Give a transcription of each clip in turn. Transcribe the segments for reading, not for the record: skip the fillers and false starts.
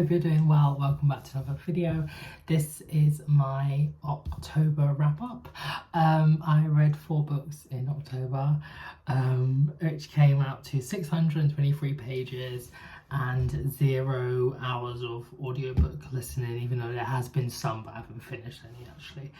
hope you're doing well. Welcome back to another video. This is my October wrap up. I read 4 books in October, which came out to 623 pages and 0 hours of audiobook listening, even though there has been some, but I haven't finished any actually.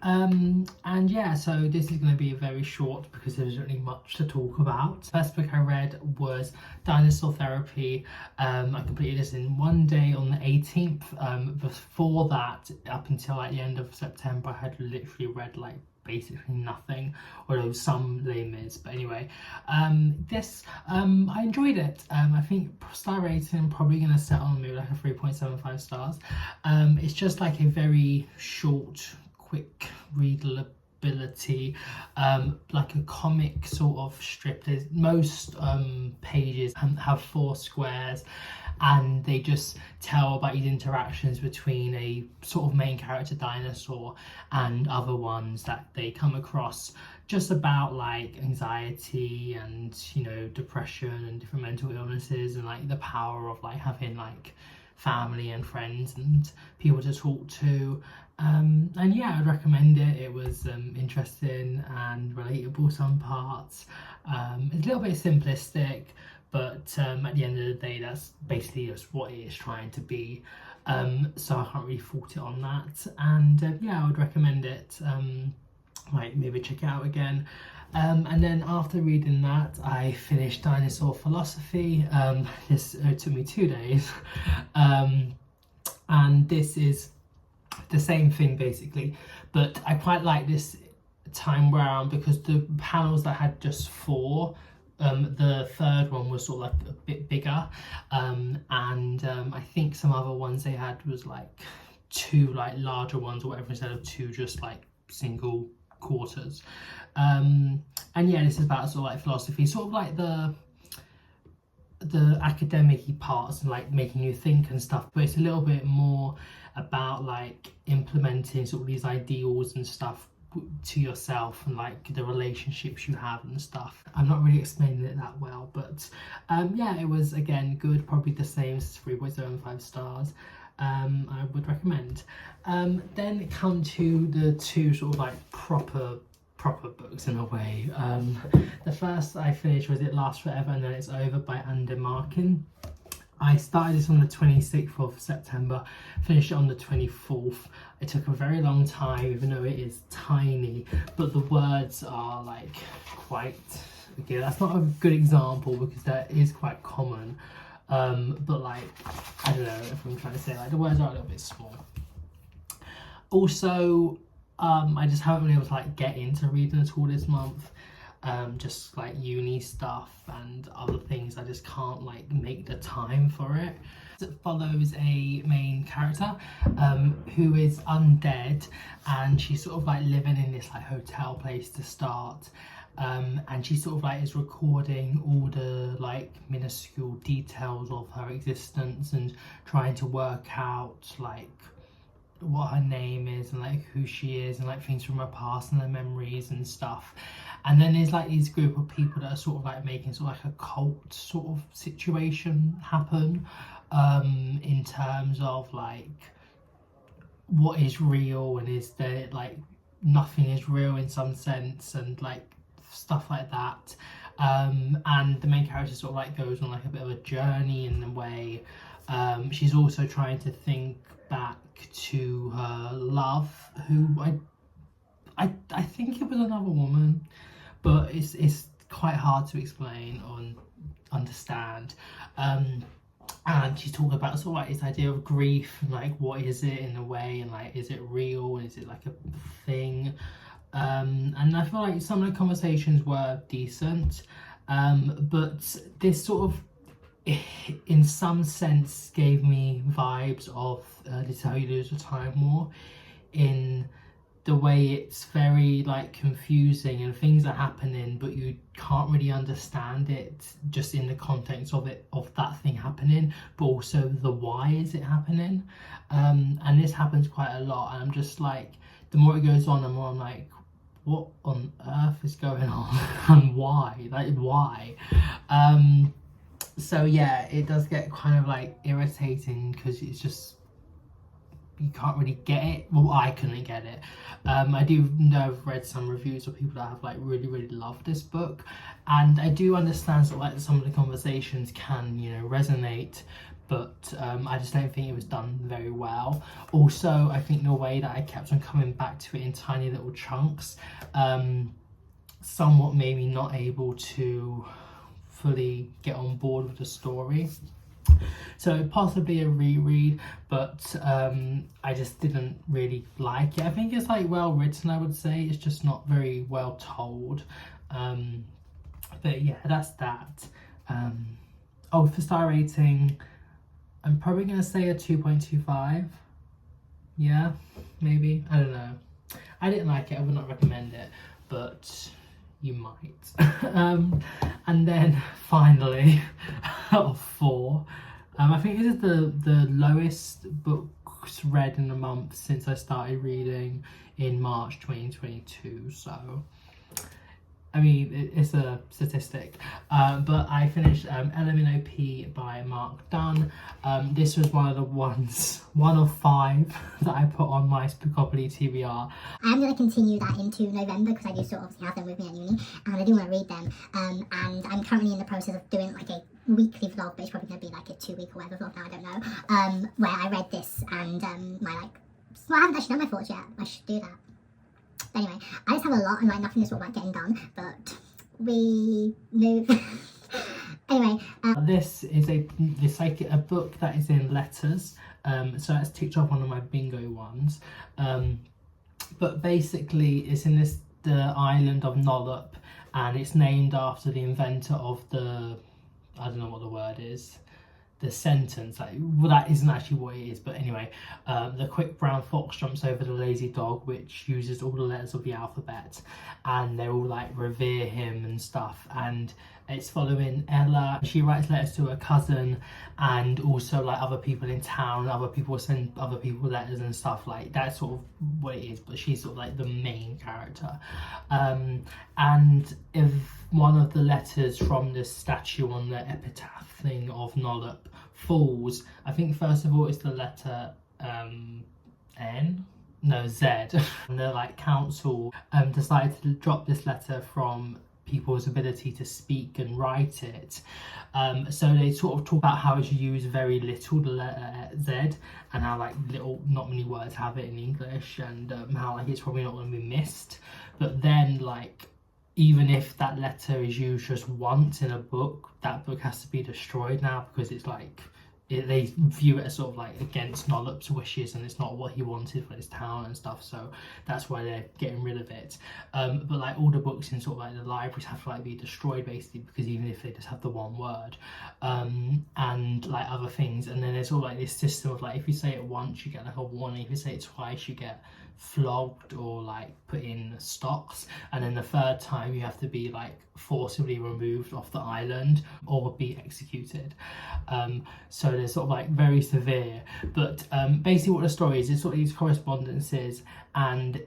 And yeah, so this is going to be very short because there isn't really much to talk about. First book I read was Dinosaur Therapy. I completed this in one day on the 18th. Before that, up until like the end of September, I had literally read like basically nothing, although some Les Mis. But anyway, I enjoyed it. I think star rating I'm probably going to set on maybe like a 3.75 stars. It's just like a very short, quick readability, like a comic sort of strip. There's most pages have 4 squares, and they just tell about these interactions between a sort of main character dinosaur and other ones that they come across, just about like anxiety and, you know, depression and different mental illnesses, and like the power of like having like family and friends and people to talk to. And yeah, I'd recommend it. It was interesting and relatable some parts. It's a little bit simplistic, but at the end of the day, that's basically just what it is trying to be. So I can't really fault it on that. And yeah, I would recommend it. Like maybe check it out again. And then after reading that, I finished Dinosaur Philosophy. This took me 2 days. And this is the same thing basically, but I quite like this time round because the panels that had just 4, the third one was sort of like a bit bigger, and I think some other ones they had was like 2 like larger ones or whatever instead of 2 just like single quarters. And yeah, this is about sort of like philosophy, sort of like the academic-y parts and like making you think and stuff, but it's a little bit more about like implementing sort of these ideals and stuff to yourself and like the relationships you have and stuff. I'm not really explaining it that well, but yeah, it was again good, probably the same as 3.75 stars. I would recommend. Then come to the 2 sort of like proper books in a way. The first I finished was It Lasts Forever and Then It's Over by Anne Markin. I started this on the 26th of September, finished it on the 24th. It took a very long time, even though it is tiny, but the words are like quite, okay, that's not a good example because that is quite common, but like, I don't know if I'm trying to say, like the words are a little bit small. Also, I just haven't been able to like get into reading at all this month. Just like uni stuff and other things, I just can't like make the time for it. It follows a main character who is undead, and she's sort of like living in this like hotel place to start, and she sort of like is recording all the like minuscule details of her existence and trying to work out like what her name is and like who she is and like things from her past and her memories and stuff. And then there's like these group of people that are sort of like making sort of like a cult sort of situation happen, in terms of like what is real and is there like nothing is real in some sense and like stuff like that. And the main character sort of like goes on like a bit of a journey in a way. She's also trying to think back to her love, who I think it was another woman, but it's quite hard to explain or understand. And she's talking about sort of like this idea of grief and like what is it in a way, and like is it real and is it like a thing. And I feel like some of the conversations were decent, but this sort of in some sense gave me vibes of This Is How You Lose Your Time more, in the way it's very like confusing and things are happening but you can't really understand it just in the context of it, of that thing happening, but also the why is it happening. And this happens quite a lot, and I'm just like, the more it goes on, the more I'm like, what on earth is going on and why, like why. So yeah, it does get kind of like irritating because it's just, you can't really get it. Well, I couldn't get it. I do know I've read some reviews of people that have like really loved this book, and I do understand sort of like some of the conversations can, you know, resonate, but I just don't think it was done very well. Also, I think the way that I kept on coming back to it in tiny little chunks somewhat made me not able to fully get on board with the story. So possibly a reread, but I just didn't really like it. I think it's like well written, I would say. It's just not very well told. But yeah, that's that. Oh, for star rating, I'm probably going to say a 2.25. Yeah, maybe. I don't know. I didn't like it. I would not recommend it, but you might. And then finally, out of 4, I think this is the lowest books read in a month since I started reading in March 2022. So, I mean, it's a statistic. But I finished LMNOP by Mark Dunn. This was one of 5 that I put on my Spookopoli TBR. I am going to continue that into November because I do still obviously have them with me at uni, and I do want to read them. And I'm currently in the process of doing like a weekly vlog, but it's probably going to be like a 2-week or whatever vlog now, I don't know, where I read this and my like, well, I haven't actually done my thoughts yet. I should do that. But anyway, I just have a lot and like nothing is sort of like getting done, but we move. Anyway, this is like a book that is in letters, so that's ticked off one of my bingo ones. But basically it's in the island of Nollop, and it's named after the inventor of the, I don't know what the word is, the sentence, like, well, that isn't actually what it is, but anyway, the quick brown fox jumps over the lazy dog, which uses all the letters of the alphabet, and they all like revere him and stuff. And it's following Ella. She writes letters to her cousin, and also like other people in town. Other people send other people letters and stuff. Like that's sort of what it is, but she's sort of like the main character. And if one of the letters from the statue on the epitaph thing of Nollop falls, I think first of all it's the letter Z, and the like council decided to drop this letter from people's ability to speak and write it. So they sort of talk about how it's used very little, the letter Z, and how like not many words have it in English, and how like it's probably not going to be missed. But then like, even if that letter is used just once in a book, that book has to be destroyed now, because it's like they view it as sort of like against Nollop's wishes, and it's not what he wanted for his town and stuff, so that's why they're getting rid of it. But like all the books in sort of like the libraries have to like be destroyed basically, because even if they just have the one word, and like other things. And then there's sort of like this system of like, if you say it once you get like a warning, if you say it twice you get flogged or like put in stocks, and then the third time you have to be like forcibly removed off the island or be executed. So they're sort of like very severe. But basically what the story is, it's sort of these correspondences, and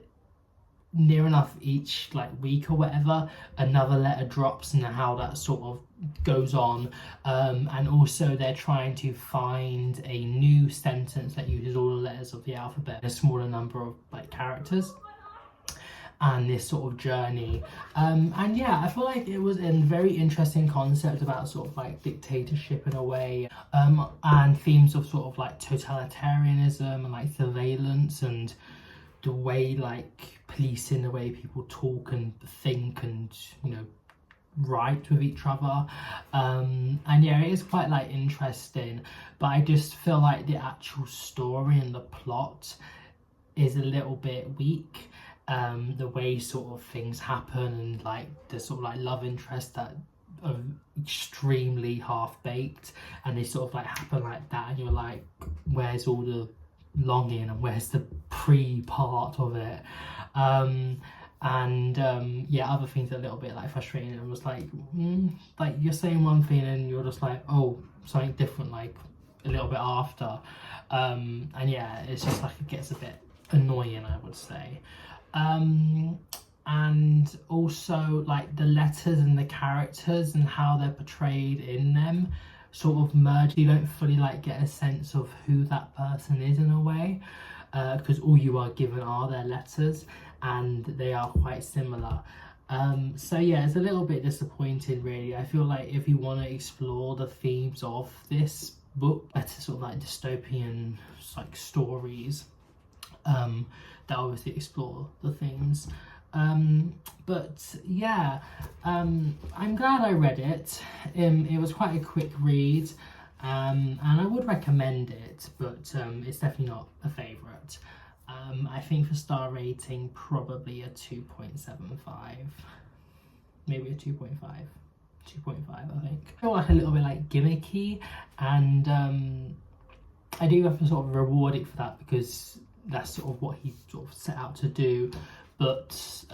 near enough each like week or whatever another letter drops, and how that sort of goes on. And also they're trying to find a new sentence that uses all the letters of the alphabet, a smaller number of like characters, and this sort of journey. And yeah, I feel like it was a very interesting concept about sort of like dictatorship in a way, and themes of sort of like totalitarianism and like surveillance, and the way like policing the way people talk and think and, you know, write with each other. And yeah, it is quite like interesting, but I just feel like the actual story and the plot is a little bit weak. The way sort of things happen, and like the sort of like love interest that are extremely half-baked, and they sort of like happen like that, and you're like, where's all the longing and where's the pre-part of it? Yeah, other things are a little bit like frustrating. I was like, like you're saying one thing and you're just like, oh, something different like a little bit after. And yeah, it's just like it gets a bit annoying, I would say. And also like the letters and the characters and how they're portrayed in them sort of merge. You don't fully like get a sense of who that person is in a way, because all you are given are their letters, and they are quite similar. So yeah, it's a little bit disappointing really. I feel like if you want to explore the themes of this book, better sort of like dystopian like stories that obviously explore the themes. But yeah, I'm glad I read it. It was quite a quick read, and I would recommend it, but it's definitely not a favourite. I think for star rating, probably a 2.75, maybe a 2.5. 2.5, I think. I feel like a little bit like gimmicky, and I do have to sort of reward it for that, because that's sort of what he sort of set out to do. But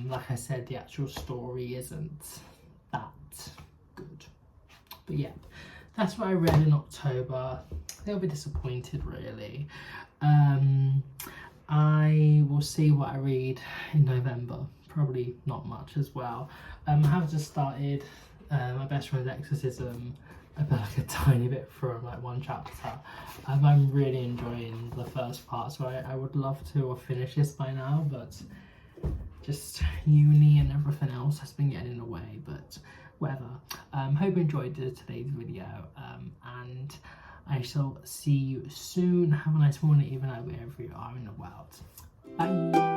like I said, the actual story isn't that good. But yeah, that's what I read in October. A little bit disappointed really. I will see what I read in November. Probably not much as well. I have just started my best friend's exorcism. I put like a tiny bit from like one chapter. I'm really enjoying the first part, so I would love to finish this by now, but just uni and everything else has been getting in the way, but whatever. Hope you enjoyed today's video, and I shall see you soon. Have a nice morning, even though wherever you are in the world. Bye.